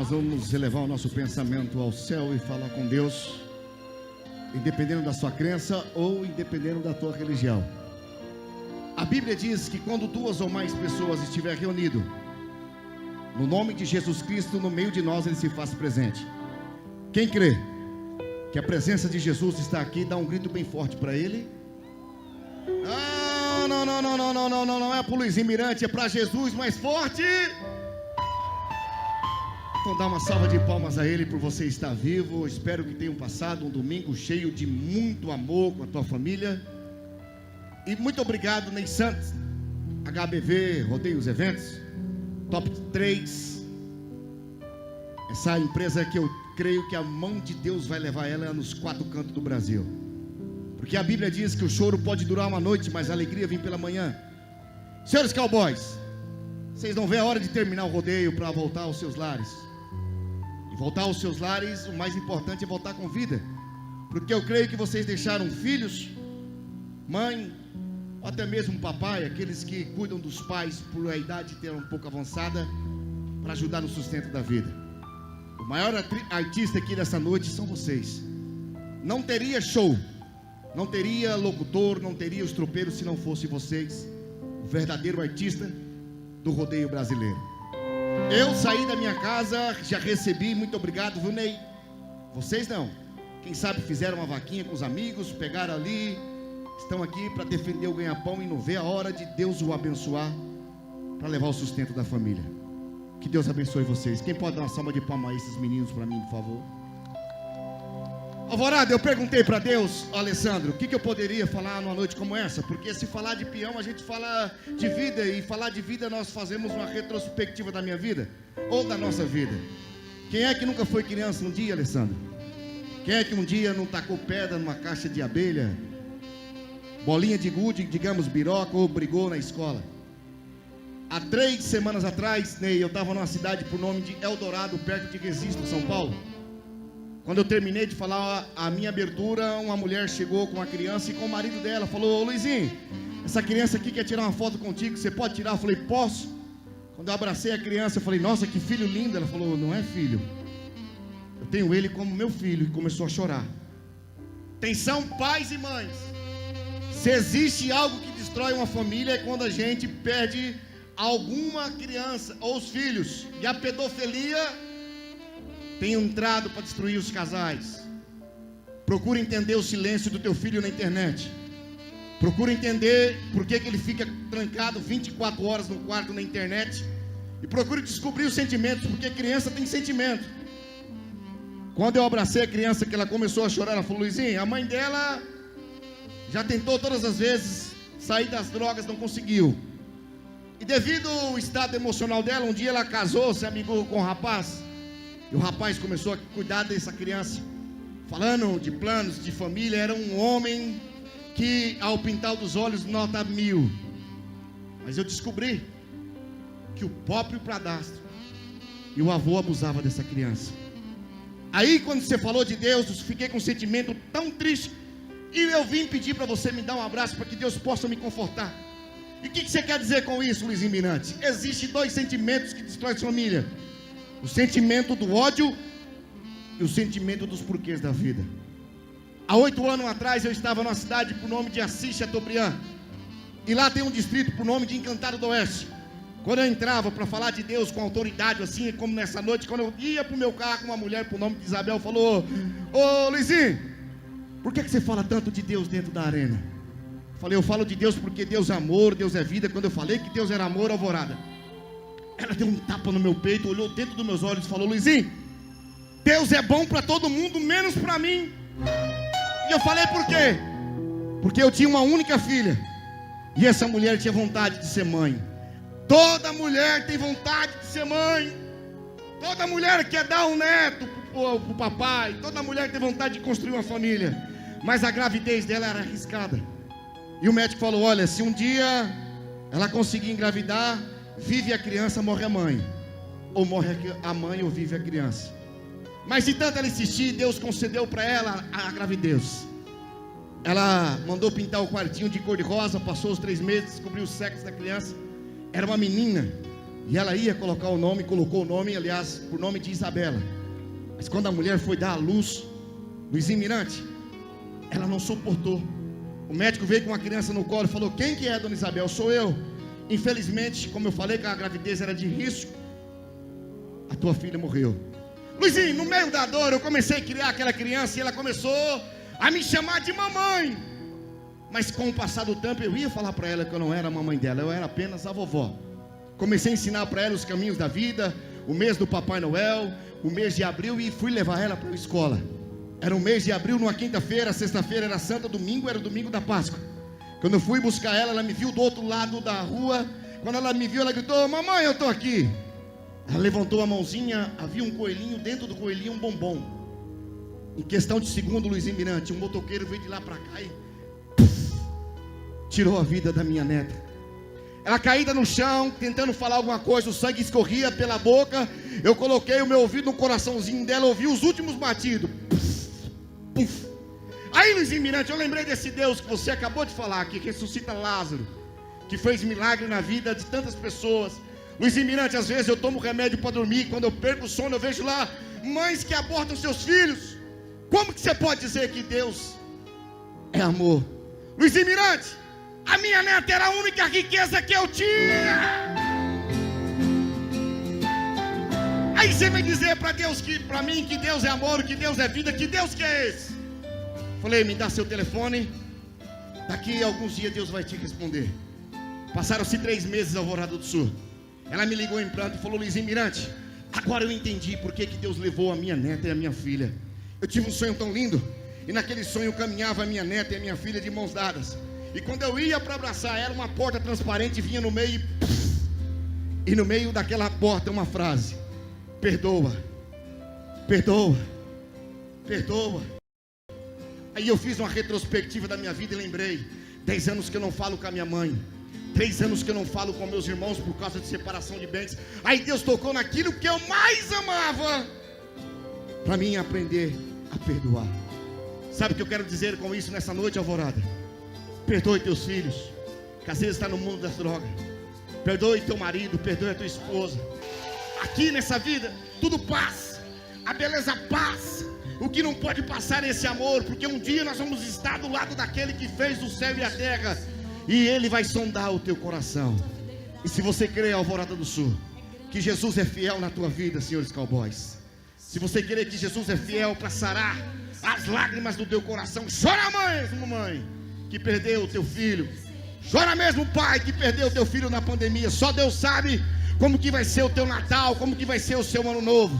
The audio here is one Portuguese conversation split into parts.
nós vamos elevar o nosso pensamento ao céu e falar com Deus, independente da sua crença ou independente da tua religião. A Bíblia diz que quando duas ou mais pessoas estiverem reunidas, no nome de Jesus Cristo, no meio de nós Ele se faz presente. Quem crê que a presença de Jesus está aqui, dá um grito bem forte para Ele. Não é para o Luizinho Mirante, é para Jesus, mais forte. Então dá uma salva de palmas a Ele por você estar vivo. Espero que tenham passado um domingo cheio de muito amor com a tua família. E muito obrigado, Ney Santos, HBV, Rodeios Eventos, Top 3. Essa empresa que eu creio que a mão de Deus vai levar ela nos 4 cantos do Brasil. Porque a Bíblia diz que o choro pode durar uma noite, mas a alegria vem pela manhã. Senhores cowboys, vocês não veem a hora de terminar o rodeio para voltar aos seus lares. E voltar aos seus lares, o mais importante é voltar com vida. Porque eu creio que vocês deixaram filhos, mãe, ou até mesmo papai, aqueles que cuidam dos pais por a idade ter um pouco avançada, para ajudar no sustento da vida. O maior artista aqui dessa noite são vocês. Não teria show, não teria locutor, não teria os tropeiros se não fosse vocês, o verdadeiro artista do rodeio brasileiro. Eu saí da minha casa, já recebi, muito obrigado, viu, Ney? Vocês não. Quem sabe fizeram uma vaquinha com os amigos, pegaram ali, estão aqui para defender o ganha-pão e não vê a hora de Deus o abençoar para levar o sustento da família. Que Deus abençoe vocês. Quem pode dar uma salva de palmas a esses meninos para mim, por favor? Alvorada, eu perguntei para Deus, Alessandro, o que eu poderia falar numa noite como essa? Porque se falar de peão, a gente fala de vida, e falar de vida nós fazemos uma retrospectiva da minha vida, ou da nossa vida. Quem é que nunca foi criança um dia, Alessandro? Quem é que um dia não tacou pedra numa caixa de abelha, bolinha de gude, digamos biroca, ou brigou na escola? Há 3 semanas atrás, Ney, eu estava numa cidade por nome de Eldorado, perto de Recife, São Paulo. Quando eu terminei de falar a minha abertura, uma mulher chegou com uma criança e com o marido dela, falou: ô Luizinho, essa criança aqui quer tirar uma foto contigo, você pode tirar? Eu falei: posso. Quando eu abracei a criança, eu falei: nossa, que filho lindo. Ela falou: não é filho, eu tenho ele como meu filho. E começou a chorar. Atenção, pais e mães, se existe algo que destrói uma família, é quando a gente perde alguma criança ou os filhos. E a pedofilia tem entrado para destruir os casais. Procura entender o silêncio do teu filho na internet. Procura entender por que ele fica trancado 24 horas no quarto na internet. E procure descobrir os sentimentos, porque criança tem sentimento. Quando eu abracei a criança, que ela começou a chorar, ela falou: Luizinho, a mãe dela já tentou todas as vezes sair das drogas, não conseguiu. E devido ao estado emocional dela, um dia ela casou, se amigou com um rapaz. E o rapaz começou a cuidar dessa criança, falando de planos, de família. Era um homem que, ao pintar dos olhos, nota 1000. Mas eu descobri que o próprio padrasto e o avô abusava dessa criança. Aí, quando você falou de Deus, eu fiquei com um sentimento tão triste. E eu vim pedir para você me dar um abraço, para que Deus possa me confortar. E o que você quer dizer com isso, Luizinho Mirante? Existem 2 sentimentos que destroem a família: o sentimento do ódio e o sentimento dos porquês da vida. Há 8 anos atrás eu estava numa cidade por nome de Assis Chateaubriand. E lá tem um distrito por nome de Encantado do Oeste. Quando eu entrava para falar de Deus com autoridade, assim como nessa noite, quando eu ia para o meu carro, uma mulher por nome de Isabel falou: ô Luizinho, por que você fala tanto de Deus dentro da arena? Falei: eu falo de Deus porque Deus é amor, Deus é vida. Quando eu falei que Deus era amor, Alvorada, ela deu um tapa no meu peito, olhou dentro dos meus olhos e falou: Luizinho, Deus é bom para todo mundo, menos para mim. E eu falei: por quê? Porque eu tinha uma única filha, e essa mulher tinha vontade de ser mãe. Toda mulher tem vontade de ser mãe. Toda mulher quer dar um neto pro papai. Toda mulher tem vontade de construir uma família. Mas a gravidez dela era arriscada. E o médico falou: olha, se um dia ela conseguir engravidar, vive a criança, morre a mãe. Ou morre a mãe ou vive a criança. Mas de tanto ela insistir, Deus concedeu para ela a gravidez. Ela mandou pintar o quartinho de cor de rosa. Passou os 3 meses, descobriu o sexo da criança. Era uma menina. E ela ia colocar o nome, colocou o nome, aliás, por nome de Isabela. Mas quando a mulher foi dar à luz, Luizinho Mirante, ela não suportou. O médico veio com uma criança no colo e falou: quem que é, dona Isabel? Sou eu. Infelizmente, como eu falei que a gravidez era de risco, a tua filha morreu. Luizinho, no meio da dor, eu comecei a criar aquela criança e ela começou a me chamar de mamãe. Mas com o passar do tempo, eu ia falar para ela que eu não era a mamãe dela, eu era apenas a vovó. Comecei a ensinar para ela os caminhos da vida, o mês do Papai Noel, o mês de abril, e fui levar ela para a escola. Era o mês de abril, numa quinta-feira, sexta-feira era santa, domingo era o domingo da Páscoa. Quando eu fui buscar ela, ela me viu do outro lado da rua. Quando ela me viu, ela gritou: mamãe, eu estou aqui. Ela levantou a mãozinha, havia um coelhinho, dentro do coelhinho um bombom. Em questão de segundo, Luizinho Mirante, um motoqueiro veio de lá para cá e tirou a vida da minha neta. Ela caída no chão, tentando falar alguma coisa, o sangue escorria pela boca. Eu coloquei o meu ouvido no coraçãozinho dela, ouvi os últimos batidos. Aí, Luizinho Mirante, eu lembrei desse Deus que você acabou de falar, que ressuscita Lázaro, que fez milagre na vida de tantas pessoas. Luizinho Mirante, às vezes eu tomo remédio para dormir, quando eu perco o sono eu vejo lá mães que abortam seus filhos. Como que você pode dizer que Deus é amor? Luizinho Mirante, a minha neta era a única riqueza que eu tinha. Aí você vai dizer para Deus, para mim, que Deus é amor, que Deus é vida, que Deus que é esse? Falei: me dá seu telefone, daqui a alguns dias Deus vai te responder. Passaram-se 3 meses, Alvorada do Sul. Ela me ligou em pranto e falou: Luizinho Mirante, agora eu entendi por que Deus levou a minha neta e a minha filha. Eu tive um sonho tão lindo, e naquele sonho caminhava a minha neta e a minha filha de mãos dadas. E quando eu ia para abraçar ela, uma porta transparente vinha no meio e no meio daquela porta uma frase: perdoa, perdoa, perdoa. Aí eu fiz uma retrospectiva da minha vida e lembrei: 10 anos que eu não falo com a minha mãe, 3 anos que eu não falo com meus irmãos por causa de separação de bens. Aí Deus tocou naquilo que eu mais amava, para mim aprender a perdoar. Sabe o que eu quero dizer com isso nessa noite, Alvorada? Perdoe teus filhos, que às vezes está no mundo das drogas. Perdoe teu marido, perdoe a tua esposa. Aqui nessa vida, tudo passa, a beleza passa. O que não pode passar é esse amor, porque um dia nós vamos estar do lado daquele que fez o céu e a terra, e ele vai sondar o teu coração. E se você crê, Alvorada do Sul, que Jesus é fiel na tua vida, senhores cowboys, se você crê que Jesus é fiel para sarar as lágrimas do teu coração, chora mesmo, mãe, que perdeu o teu filho. Chora mesmo, pai, que perdeu o teu filho na pandemia. Só Deus sabe como que vai ser o teu Natal, como que vai ser o seu ano novo.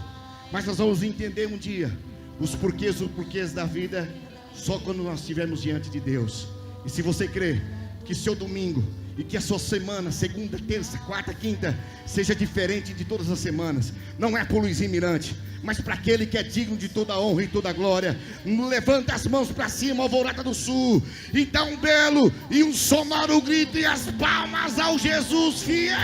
Mas nós vamos entender um dia os porquês da vida, só quando nós estivermos diante de Deus. E se você crê que seu domingo e que a sua semana, segunda, terça, quarta, quinta, seja diferente de todas as semanas, não é por Luizinho Mirante, mas para aquele que é digno de toda a honra e toda a glória, levanta as mãos para cima, Alvorada do Sul, e dá um belo e um sonoro grito e as palmas ao Jesus fiel.